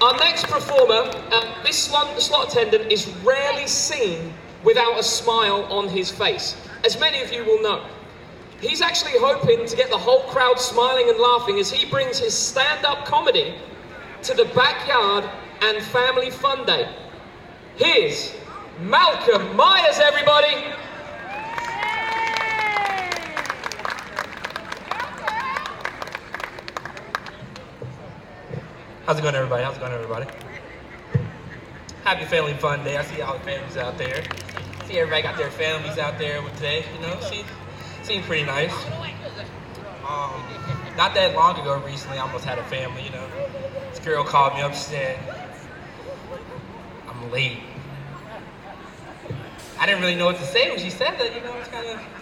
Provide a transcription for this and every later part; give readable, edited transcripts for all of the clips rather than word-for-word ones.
Our next performer, this slot attendant is rarely seen without a smile on his face, as many of you will know. He's actually hoping to get the whole crowd smiling and laughing as he brings his stand-up comedy to the backyard and family fun day. Here's Malcolm Myers, everybody! How's it going, everybody? How's it going, everybody? Happy Family Fun Day. I see all the families out there. See everybody got their families out there today. You know, seems pretty nice. Not that long ago, recently, I almost had a family. You know, this girl called me up. She said, "I'm late." I didn't really know what to say when she said that. You know, it's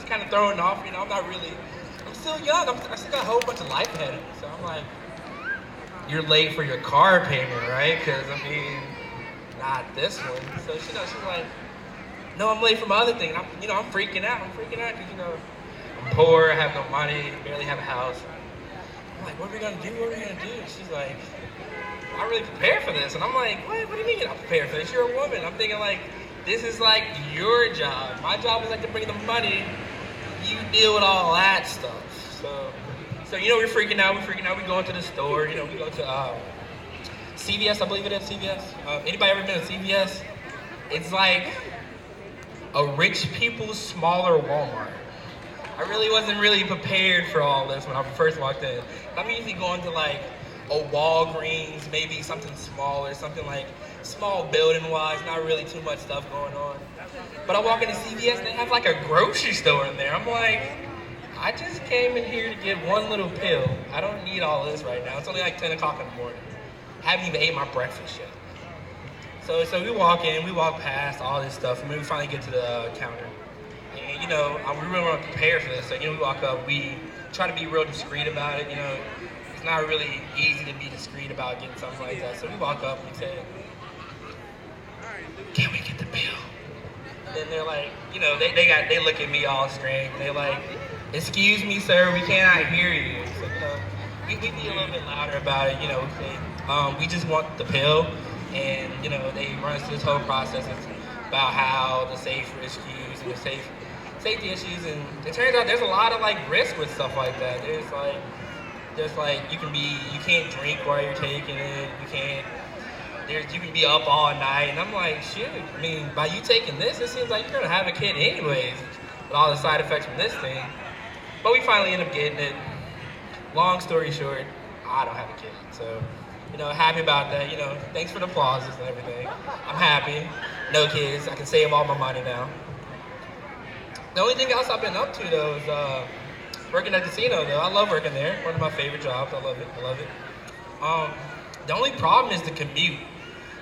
kind of throwing off. You know, I'm still young. I still got a whole bunch of life ahead of me. So I'm like, "You're late for your car payment, right?" Because, I mean, not this one. So, she's like, "No, I'm late for my other thing." I'm freaking out. Because, I'm poor, I have no money, barely have a house. I'm like, "What are we going to do? She's like, "I'm not really prepared for this." And I'm like, what do you mean you're not prepared for this? You're a woman. I'm thinking, like, this is, like, your job. My job is, like, to bring the money. You deal with all that stuff. So, we're freaking out. We go into the store. We go to CVS, I believe it is, CVS. Anybody ever been to CVS? It's like a rich people's smaller Walmart. I really wasn't really prepared for all this when I first walked in. I'm usually going to like a Walgreens, maybe something smaller, something like small building-wise, not really too much stuff going on. But I walk into CVS and they have like a grocery store in there. I'm like, I just came in here to get one little pill. I don't need all this right now. It's only like 10 o'clock in the morning. I haven't even ate my breakfast yet. So we walk in, we walk past all this stuff, and we finally get to the counter. And, we really want to prepare for this. So, we walk up, we try to be real discreet about it. It's not really easy to be discreet about getting something like that. So we walk up and we say, "Can we get the pill?" And they're like, they look at me all strange. They're like, "Excuse me, sir, we cannot hear you." So, we be a little bit louder about it. We say, "We just want the pill." And, they run us through this whole process about how the safe risk use and the safety issues. And it turns out there's a lot of, like, risk with stuff like that. There's like, you can't drink while you're taking it. You can be up all night. And I'm like, shoot, I mean, by you taking this, it seems like you're going to have a kid anyways with all the side effects from this thing. But we finally end up getting it. Long story short, I don't have a kid. So, happy about that. Thanks for the applauses and everything. I'm happy. No kids. I can save all my money now. The only thing else I've been up to, though, is working at the casino, though. I love working there. One of my favorite jobs. I love it. The only problem is the commute.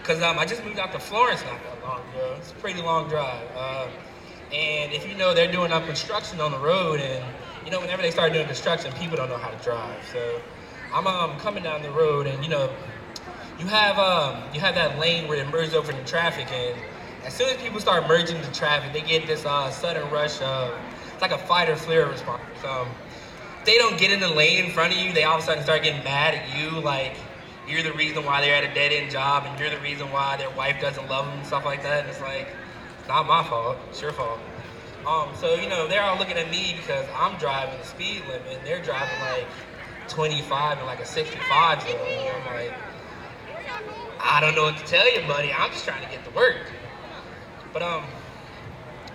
Because I just moved out to Florence not that long ago. It's a pretty long drive. And if they're doing construction on the road, and, whenever they start doing construction, people don't know how to drive. So I'm coming down the road, and, you have that lane where it merges over into traffic, and as soon as people start merging into traffic, they get this sudden rush of, it's like a fight or flight response. They don't get in the lane in front of you, they all of a sudden start getting mad at you, like you're the reason why they're at a dead-end job, and you're the reason why their wife doesn't love them and stuff like that. And it's like, it's not my fault, it's your fault. So they're all looking at me because I'm driving the speed limit, and they're driving like 25 and like a 65 zone. And I'm like, I don't know what to tell you, buddy. I'm just trying to get to work. But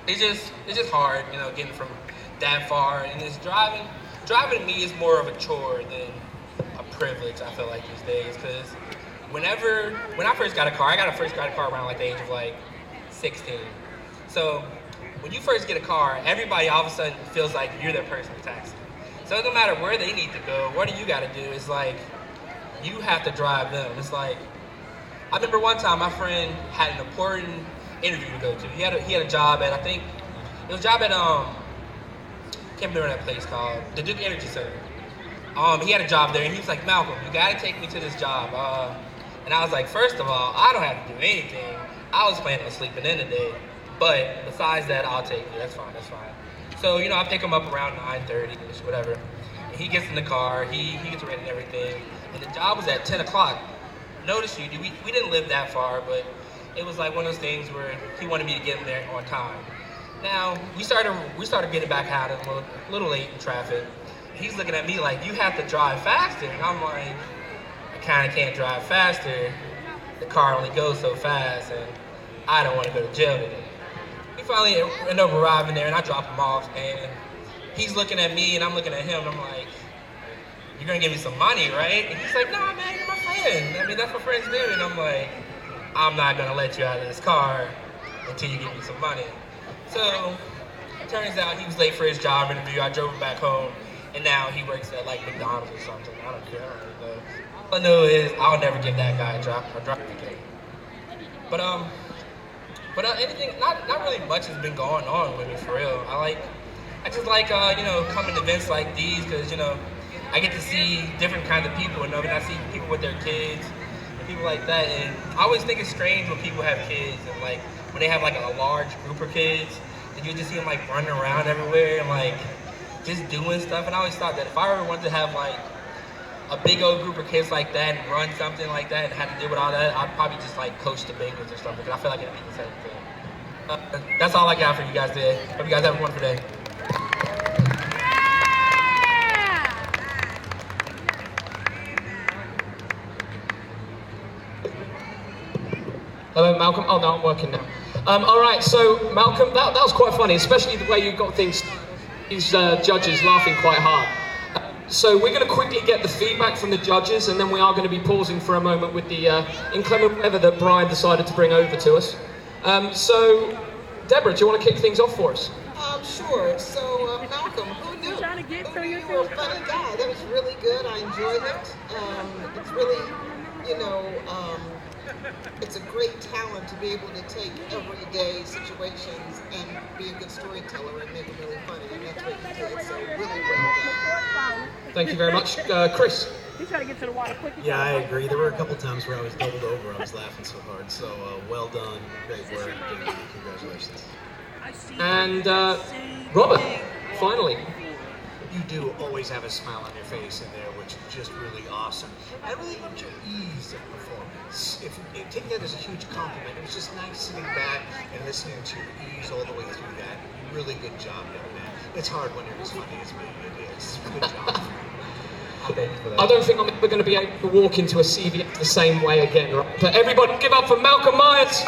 it's just hard, getting from that far. And it's driving to me is more of a chore than a privilege, I feel like, these days. Because when I first got a car, I first got a car around like the age of like 16. So when you first get a car, everybody all of a sudden feels like you're their personal taxi. So it doesn't matter where they need to go, what do you got to do? It's like, you have to drive them. It's like, I remember one time my friend had an important interview to go to. He had a job at, I think, it was a job at, can't remember that place called, the Duke Energy Center. He had a job there, and he was like, "Malcolm, you got to take me to this job." And I was like, first of all, I don't have to do anything. I was planning on sleeping in today. But besides that, I'll take you. That's fine. So, I pick him up around 9:30, whatever. And he gets in the car, he gets ready and everything. And the job was at 10 o'clock. notice you. We didn't live that far, but it was like one of those things where he wanted me to get him there on time. Now, we started getting back out a little late in traffic. He's looking at me like, you have to drive faster. And I'm like, I kind of can't drive faster. The car only goes so fast, and I don't want to go to jail today. We finally end up arriving there, and I drop him off, and he's looking at me, and I'm looking at him, and I'm like, you're gonna give me some money, right? And he's like, nah, man, you're my friend. I mean, that's what friends do. And I'm like, I'm not gonna let you out of this car until you give me some money. So, it turns out he was late for his job interview. I drove him back home, and now he works at like McDonald's or something. I don't care. All I know is I'll never give that guy a drop ticket. But anything, not really much has been going on with me for real. I just like coming to events like these because I get to see different kinds of people, and I see people with their kids and people like that. And I always think it's strange when people have kids and like when they have like a large group of kids, and you just see them like running around everywhere and like just doing stuff. And I always thought that if I ever wanted to have like a big old group of kids like that and run something like that and have to deal with all that, I'd probably just like coach the Bengals or something because I feel like it'd be the same thing. That's all I got for you guys today. Hope you guys have a wonderful day. Hello, Malcolm. Oh, no, I'm working now. All right, so Malcolm, that was quite funny, especially the way you got these judges laughing quite hard. So we're going to quickly get the feedback from the judges, and then we are going to be pausing for a moment with the inclement weather that Brian decided to bring over to us. So, Deborah, do you want to kick things off for us? Sure. So, Malcolm, who knew? You were a funny guy. That was really good. I enjoyed it. It's really, it's a great talent to be able to take everyday situations and be a good storyteller and make it really funny. And that's what you did. So, really well done. Thank you very much. Chris? He's trying to get to the water quick. Yeah, I agree. There were a couple times where I was doubled over. I was laughing so hard. So, well done. Great work. And congratulations. And Robert, finally. You do always have a smile on your face in there, which is just really awesome. I really loved your ease of performance. Take that as a huge compliment. It was just nice sitting back and listening to your ease all the way through that. Really good job, young man. It's hard when you're as funny as me. It is. Good job. I don't think I'm ever going to be able to walk into a CVS the same way again, right? But everybody give up for Malcolm Myers.